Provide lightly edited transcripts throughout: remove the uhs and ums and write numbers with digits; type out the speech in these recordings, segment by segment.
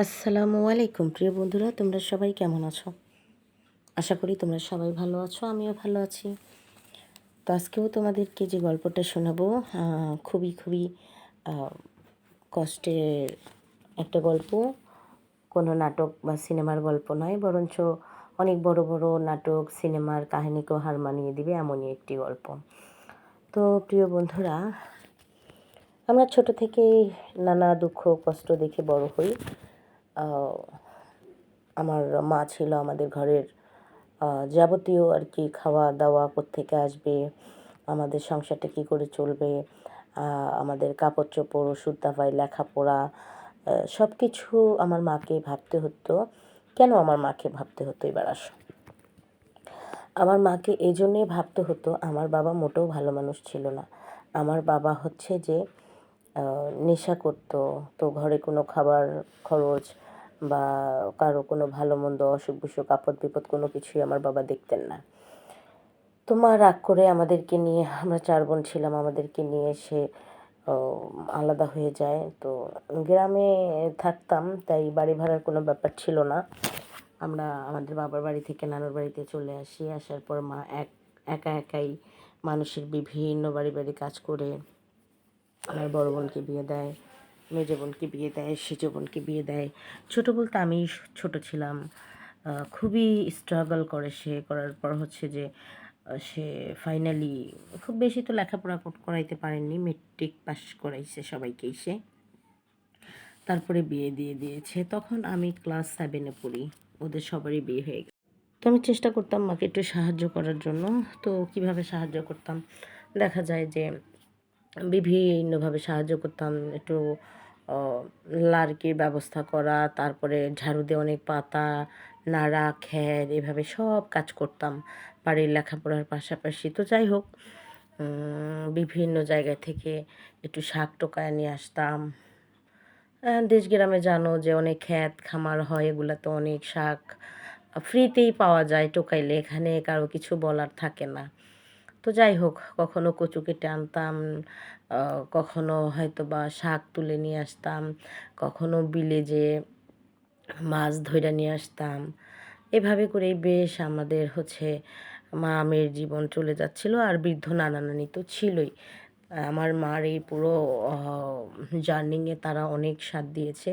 আসসালামু আলাইকুম প্রিয় বন্ধুরা, তোমরা সবাই কেমন আছো? আশা করি তোমরা সবাই ভালো আছো, আমিও ভালো আছি। তো আজকেও তোমাদেরকে যে গল্পটা শোনাবো খুবই আ কষ্টের একটা গল্প। কোনো নাটক বা সিনেমার গল্প নয়, বরঞ্চ অনেক বড় বড় নাটক, সিনেমার কাহিনীকেও হার মানিয়ে দিবে এমনই একটি গল্প। তো প্রিয় বন্ধুরা, আমরা ছোট থেকেই নানা দুঃখ কষ্ট দেখে বড় হই। আ আমার মা ছিল আমাদের ঘরের যাবতীয় আর কি, খাওয়া-দাওয়া কোত্থেকে আসবে, আমাদের সংসারটা কী করে চলবে, আমাদের কাপড়-চোপড়, ওষুধ-দাবাই, লেখাপড়া সব কিছু আমার মাকে ভাবতে হতো। কেন আমার মাকে ভাবতে হতো এবার আসো? আমার মাকে এই জন্যেই ভাবতে হতো, আমার বাবা মোটেও ভালো মানুষ ছিল না। আমার বাবা হচ্ছে যে আ নেশা করতো। তো ঘরে কোনো খাবার খরচ বা কারো কোনো ভালো-মন্দ, অসুখ-বিসুখ, আপদ-বিপদ কোনো কিছুই আমার বাবা দেখতেন না। তো মা রাগ করে আমাদেরকে নিয়ে, আমরা ৪ বোন ছিলাম, আমাদেরকে নিয়ে সে ও আলাদা হয়ে যায়। তো গ্রামে থাকতাম, তাই বাড়ি ভাড়ার কোনো ব্যাপার ছিল না। আমরা আমাদের বাবার বাড়ি থেকে নানুর বাড়িতে চলে আসি। আসার পর মা একা একাই মানুষের বিভিন্ন বাড়ি কাজ করে আমার বড় বোনকে বিয়ে দেয়, মেজো বোনকে বিয়ে দেয়, সেজো বোনকে বিয়ে দেয়। ছোট বলতে আমিই ছোট ছিলাম। খুবই স্ট্রাগল করে সে, করার পর হচ্ছে যে সে ফাইনালি, খুব বেশি তো লেখাপড়া করাইতে পারেননি, মেট্রিক পাস করাইছে সবাইকেই সে। তারপরে বিয়ে দিয়ে দিয়েছে। তখন আমি ক্লাস 7 এ পড়ি। ওদের সবারই বিয়ে হয়ে গেছে। তো আমি চেষ্টা করতাম মাকে একটু সাহায্য করার জন্য। তো কিভাবে সাহায্য করতাম? দেখা যায় যে বিভিন্নভাবে সাহায্য করতাম। একটু অ লার্কির ব্যবস্থা করা, তারপরে ঝাড়ু দিয়ে অনেক পাতা নাড়া, খ্যার এভাবে সব কাজ করতাম বাড়ির লেখাপড়ার পাশাপাশি। তো যাই হোক, বিভিন্ন জায়গা থেকে একটু শাক টোকায়া নিয়ে আসতাম। দেশ গ্রামে জানো যে অনেক ক্ষেত খামার হয়, এগুলাতে অনেক শাক ফ্রিতেই পাওয়া যায় টোকাইলে, এখানে কারো কিছু বলার থাকে না। তো যাই হোক, কখনো কচু কেটে আনতাম, কখনো হয়তোবা শাক তুলে নিয়ে আসতাম, কখনো বিলে যেয়ে মাছ ধইরা নিয়ে আসতাম। এভাবে করেই বেশ আমাদের হচ্ছে মা-মেয়ের জীবন চলে যাচ্ছিল। আর বৃদ্ধ নানা-নানি তো ছিলই। আমার মার এই পুরো অ জার্নিং এ তারা অনেক সাথ দিয়েছে।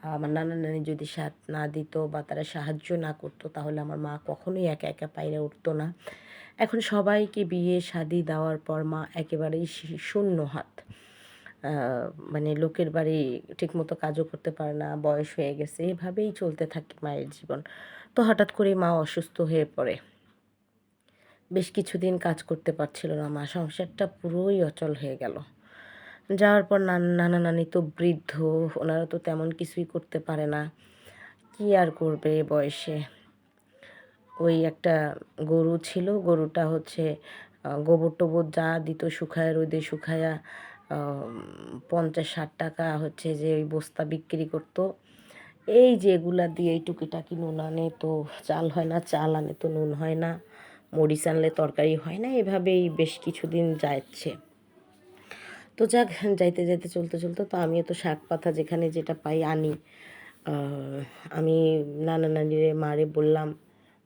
আমার নানা-নানি যদি সাথ না দিত বা তারা সাহায্য না করত, তাহলে আমার মা কখনোই একা একা পাইরা উঠত না। এখন সবাইকে বিয়ে শাদী দেওয়ার পর মা একেবারেই শূন্য হাত। আ মানে লোকের বাড়ি ঠিকমতো কাজও করতে পারে না, বয়স হয়ে গেছে। এভাবেই চলতে থাকে মায়ের জীবন। তো হঠাৎ করেই মা অসুস্থ হয়ে পড়ে। বেশ কিছুদিন কাজ করতে পারছিল না মা। সংসারটা পুরোই অচল হয়ে গেল। যাওয়ার পর নানা-নানি তো বৃদ্ধ, ওনারা তো তেমন কিছুই করতে পারে না। কি আর করবে এ বয়সে? ওই একটা গরু ছিল, গরুটা হচ্ছে গোবর-টোবর যা দিত শুকায়া, রোদে শুকায়া আম ৳৫০-৬০ হচ্ছে যে ওই বস্তা বিক্রি করত। এই যে এগুলা দিয়ে এই টুকিটাকি নুন আনে তো চাল হয় না, চাল আনে তো নুন হয় না, মরিচ আনলে তরকারি হয় না। এভাবেই বেশ কিছুদিন যাচ্ছে। তো যাক, যাইতে চলতে তো আমিও তো শাক পাতা যেখানে যেটা পাই আনি। আ আমি নানা-নানিরে, মারে বললাম,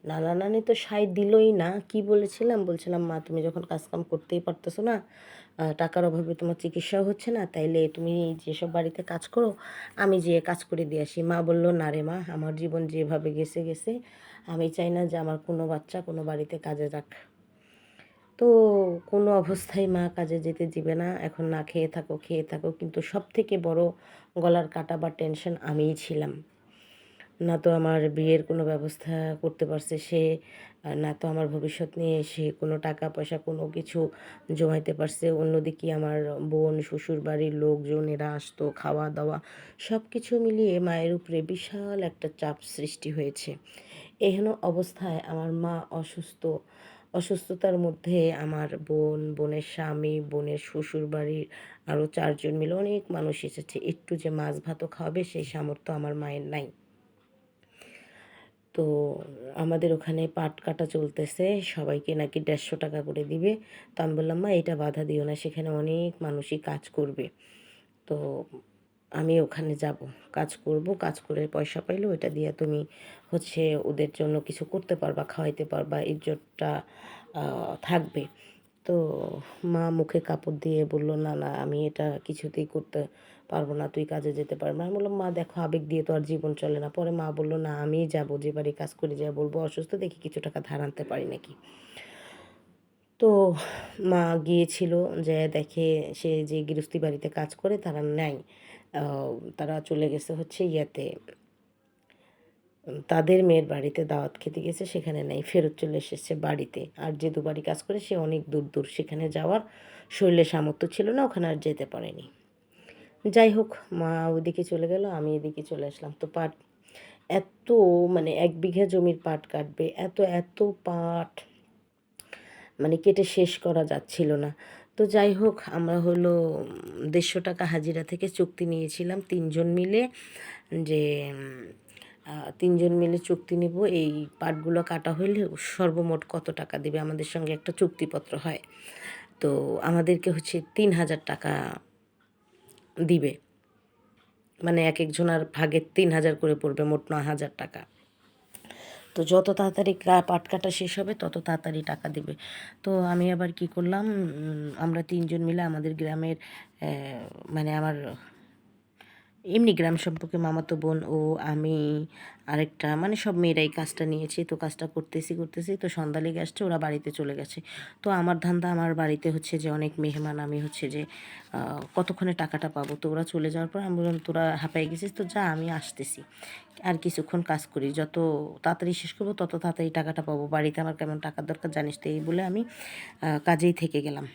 নানা-নানি তো সায় দিলই না। কি বলেছিলাম? বলছিলাম, "মা, তুমি যখন কাজকাম করতেই পারতেছো না, টাকার অভাবে তোমার চিকিৎসাও হচ্ছে না, তাইলে তুমি যেসব বাড়িতে কাজ করো, আমি যেয়ে কাজ করে দিয়ে আসি।" মা বলল, "না রে মা, আমার জীবন যেভাবে গেছে। আমি চাই না যে আমার কোনো বাচ্চা কোনো বাড়িতে কাজে যাক।" তো কোনো অবস্থায় মা কাজে যেতে দিবে না। এখন না খেয়ে থাকো। কিন্তু সবথেকে বড় গলার কাটা বা টেনশন আমিই ছিলাম। না তো আমার বিয়ের কোনো ব্যবস্থা করতে পারছে সে, না তো আমার ভবিষ্যৎ নিয়ে সে কোনো টাকা-পয়সা কোনো কিছু জমাইতে পারছে। অন্যদিকে আমার বোন, শ্বশুরবাড়ির লোকজন এরা আসতো, খাওয়া-দাওয়া সব কিছু মিলিয়ে মায়ের উপরে বিশাল একটা চাপ সৃষ্টি হয়েছে। এহেন অবস্থায় আমার মা অসুস্থ। অসুস্থতার মধ্যে আমার বোন, বোনের স্বামী, বোনের শ্বশুরবাড়ির আরও ৪ জন মিলে অনেক মানুষ এসেছে। একটু যে মাছ ভাতও খাওয়াবে সেই সামর্থ্য আমার মায়ের নাই। তো আমাদের ওখানে পাট কাটা চলতেছে। সবাইকে নাকি ৳১৫০ করে দিবে। তো আমি বললাম, "মা, এটা বাধা দিও না। সেখানে অনেক মানুষই কাজ করবে।" তো আমি ওখানে যাব, কাজ করব, কাজ করে পয়সা পাইলে ওইটা দিয়ে তুমি হচ্ছে ওদের জন্য কিছু করতে পারবা, খাওয়াইতে পারবা, ইজ্জতটা থাকবে। তো মা মুখে কাপড় দিয়ে বলল, না না আমি এটা কিছুতেই করতে পারবো না, তুই কাজে যেতে পারবি না। আমি বললাম, মা দেখো আবেগ দিয়ে তো আর জীবন চলে না। পরে মা বলল, না আমিই যাবো, যে বাড়ি কাজ করে যা বলবো অসুস্থ, দেখি কিছু টাকা ধার আনতে পারি নাকি। তো মা গিয়েছিল, যে দেখে সে যে গৃহস্থী বাড়িতে কাজ করে তারা নেয়, তারা চলে গেছে হচ্ছে ইয়াতে, তাদের মেয়ের বাড়িতে দাওয়াত খেতে গেছে, সেখানে নাই, ফেরত চলে এসেছে বাড়িতে। আর যে দুবারই কাজ করে সে অনেক দূর দূর, সেখানে যাওয়ার শরীরে সামর্থ্য ছিল না, ওখানে আর যেতে পারেনি। যাই হোক, মা ওদিকে চলে গেল, আমি এদিকে চলে আসলাম। তো পাট এত, মানে 1 বিঘা জমির পাট কাটবে, এত এত পাট, মানে কেটে শেষ করা যাচ্ছিল না। তো যাই হোক, আমরা হলো 150 টাকা হাজিরা থেকে চুক্তি নিয়েছিলাম 3 জন মিলে, যে 3 জন মিলে চুক্তি নিব, এই পাটগুলো কাটা হইলে সর্বমোট কত টাকা দেবে, আমাদের সঙ্গে একটা চুক্তিপত্র হয়। তো আমাদেরকে হচ্ছে 3000 টাকা দিবে, মানে এক একজনের ভাগে 3000 করে পড়বে, মোট 9000 টাকা। তো যত তাড়াতাড়ি পাট কাটা শেষ হবে তত তাড়াতাড়ি টাকা দিবে। তো আমি আবার কি করলাম, আমরা 3 জন মিলে আমাদের গ্রামের, মানে আমার এমনি গ্রাম সম্পর্কে মামাতো বোন ও আমি, আরেকটা, মানে সব মেয়েরাই কাজটা নিয়েছি। তো কাজটা করতেছি, তো সন্ধ্যা লেগে আসছে, ওরা বাড়িতে চলে গেছে। তো আমার ধান্দা, আমার বাড়িতে হচ্ছে যে অনেক মেহমান, আমি হচ্ছে যে কতক্ষণে টাকাটা পাবো। তো ওরা চলে যাওয়ার পর আমি বললাম, তোরা হাঁপাই গেছিস তো যা, আমি আসতেছি, আর কিছুক্ষণ কাজ করি, যত তাড়াতাড়ি শেষ করবো তত তাড়াতাড়ি টাকাটা পাবো, বাড়িতে আমার কেমন টাকার দরকার জানিস তো। এই বলে আমি কাজেই থেকে গেলাম।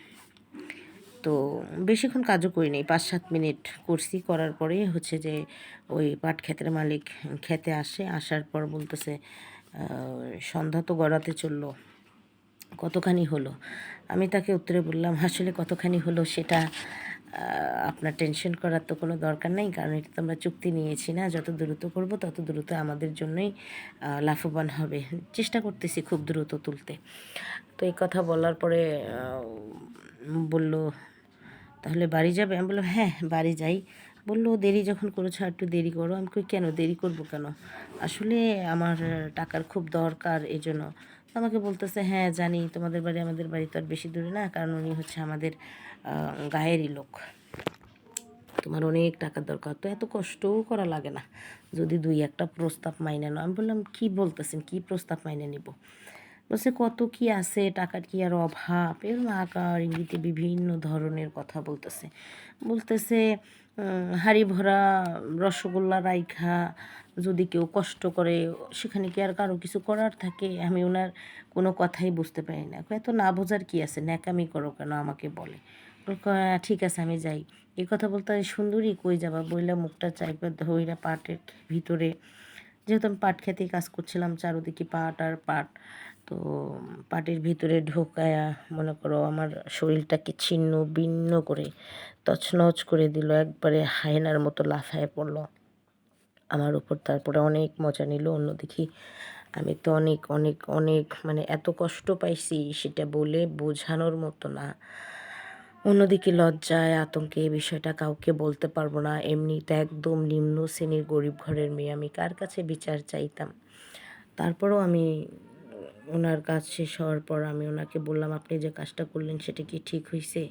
তো বেশিক্ষণ কাজও করি নাই, 5-7 মিনিট করছি, করার পরে হচ্ছে যে ওই পাট ক্ষেতের মালিক খেতে আসে, আসার পর বলতেছে, সন্ধ্যা তো গড়াতে চললো, কতখানি হলো। আমি তাকে উত্তরে বললাম, আসলে কতখানি হলো সেটা আপনার টেনশন করার তো কোনো দরকার নেই, কারণ এটা তো আমরা চুক্তি নিয়েছি না, যত দ্রুত করব তত দ্রুত আমাদের জন্যই লাভবান হবে, চেষ্টা করতেছি খুব দ্রুত তুলতে। তো এই কথা বলার পরে বলল, তাহলে বাড়ি যাবে? আমি বললাম, হ্যাঁ বাড়ি যাই। বললো, দেরি যখন করেছো একটু দেরি করো। আমি কই, কেন দেরি করব কেন, আসলে আমার টাকার খুব দরকার এজন্য। আমাকে বলতেছে, হ্যাঁ জানি, তোমাদের বাড়ি আমাদের বাড়ি তো আর বেশি দূরে না, কারণ উনি হচ্ছে আমাদের গায়েরই লোক, তোমার অনেক টাকার দরকার, তো এত কষ্টও করা লাগে না, যদি 2-1টা প্রস্তাব মাইনে নাও। আমি বললাম, কি বলতেছেন, কি প্রস্তাব মাইনে নিব? বলছে, কত কি আছে, টাকার কি আর অভাব, এরকম আকার ইঙ্গিতে বিভিন্ন ধরনের কথা বলতেছে হাঁড়ি ভরা রসগোল্লা রাইখা যদি কেউ কষ্ট করে, সেখানে কি আর কারো কিছু করার থাকে? আমি ওনার কোনো কথাই বুঝতে পারি না। এত না বোঝার কি আছে, ন্যাকামি করো কেন আমাকে বলে। ঠিক আছে আমি যাই। এই কথা বলতে, সুন্দরী কই যাবা বইলা মুখটা চাইপে ধইরা পাটের ভিতরে, যেহেতু আমি পাট খেতেই কাজ করছিলাম, চারোদিকে পাট আর পাট, তো পাটের ভিতরে ঢোকায়া মনে করো আমার শরীরটাকে ছিন্ন ভিন্ন করে তছনছ করে দিল, একবারে হায়নার মতো লাফায় পড়লো আমার উপর। তারপরে অনেক মজা নিল। অন্যদিকে আমি তো অনেক অনেক অনেক, মানে এত কষ্ট পাইছি সেটা বলে বোঝানোর মতো না। অন্যদিকে লজ্জায় আতঙ্কে এই বিষয়টা কাউকে বলতে পারবো না, এমনিতে একদম নিম্ন শ্রেণীর গরিব ঘরের মেয়ে, আমি কার কাছে বিচার চাইতাম। তারপরেও আমি, ওনার কাজ শেষ হওয়ার পর আমি ওনাকে বললাম, আপনি যে কাজটা করলেন সেটা কি ঠিক হয়েছে?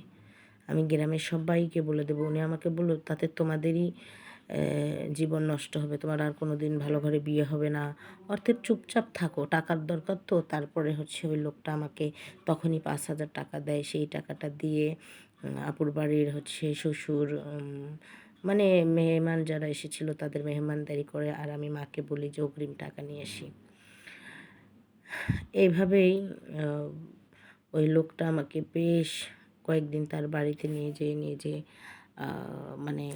আমি গ্রামের সবাইকে বলে দেবো। উনি আমাকে বলল, তাতে তোমাদেরই জীবন নষ্ট হবে, তোমার আর কোনো দিন ভালো ঘরে বিয়ে হবে না, অর্থের চুপচাপ থাকো, টাকার দরকার তো। তারপরে হচ্ছে ওই লোকটা আমাকে তখনই 5,000 টাকা দেয়, সেই টাকাটা দিয়ে আপুর বাড়ির হচ্ছে শ্বশুর, মানে মেহমান যারা এসেছিল তাদের মেহমানদারি করে, আর আমি মাকে বলি যে অগ্রিম টাকা নিয়ে আসি। এইভাবেই ওই লোকটা আমাকে বেশ কয়েকদিন তার বাড়িতে নিয়ে যেয়ে মানে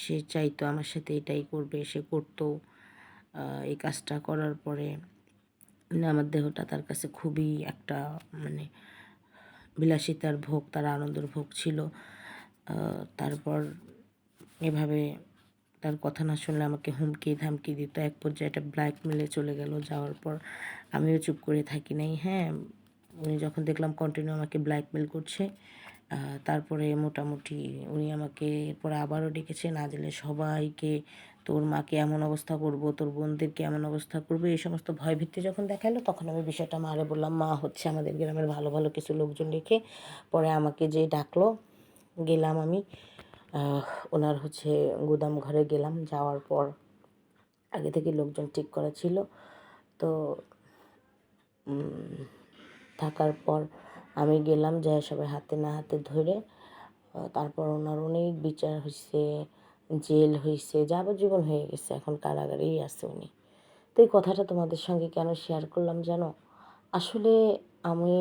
সে চাইতো আমার সাথে এটাই করবে, সে করতো। এই কাজটা করার পরে আমার দেহটা তার কাছে খুবই একটা, মানে বিলাসিতার ভোগ, তার আনন্দের ভোগ ছিল। তারপর এভাবে তার কথা না শুনলে আমাকে হুমকি ধামকি দিত, এক পর্যায়ে এটা ব্ল্যাকমেলে চলে গেল। যাওয়ার পর আমিও চুপ করে থাকি নাই। হ্যাঁ, উনি যখন দেখলাম কন্টিনিউ আমাকে ব্ল্যাকমেল করছে, তারপরে মোটামুটি উনি আমাকে এরপরে আবারও ডেকেছে, না দিলে সবাইকে, তোর মাকে এমন অবস্থা করব, তোর বোনদেরকে এমন অবস্থা করবো, এই সমস্ত ভয়ভীতি যখন দেখালো তখন আমি বিষয়টা মারে বললাম। মা হচ্ছে আমাদের গ্রামের ভালো ভালো কিছু লোকজন রেখে পরে আমাকে যে ডাকলো, গেলাম আমি ওনার হচ্ছে গুদাম ঘরে গেলাম। যাওয়ার পর আগে থেকে লোকজন ঠিক করা ছিল, তো থাকার পর আমি গেলাম, যাই সবাই হাতে না হাতে ধরে তারপর ওনার অনেক বিচার হয়েছে, জেল হয়েছে, যাবজ্জীবন হয়ে গেছে, এখন কারাগারেই আছে উনি। তো এই কথাটা তোমাদের সঙ্গে কেন শেয়ার করলাম জানো? আসলে আমি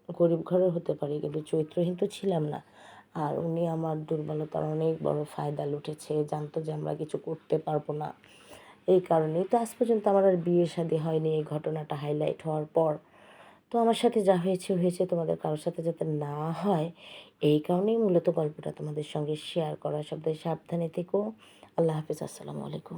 গরিব ঘরের হতে পারি কিন্তু চরিত্রহীন তো ছিলাম না। আর উনি আমার দুর্বলতার অনেক বড় ফায়দা লুটেছে, জানতো যে আমরা কিছু করতে পারবো না। এই কারণেই তো আজ পর্যন্ত আমার আর বিয়ে শাদী হয়নি, এই ঘটনাটা হাইলাইট হওয়ার পর। তো আমার সাথে যা হয়েছে হয়েছে, তোমাদের কারোর সাথে যাতে না হয় এই কারণেই মূলত গল্পটা তোমাদের সঙ্গে শেয়ার করা। সবাই সাবধানে থেকো। আল্লাহ হাফিজ। আসসালামু আলাইকুম।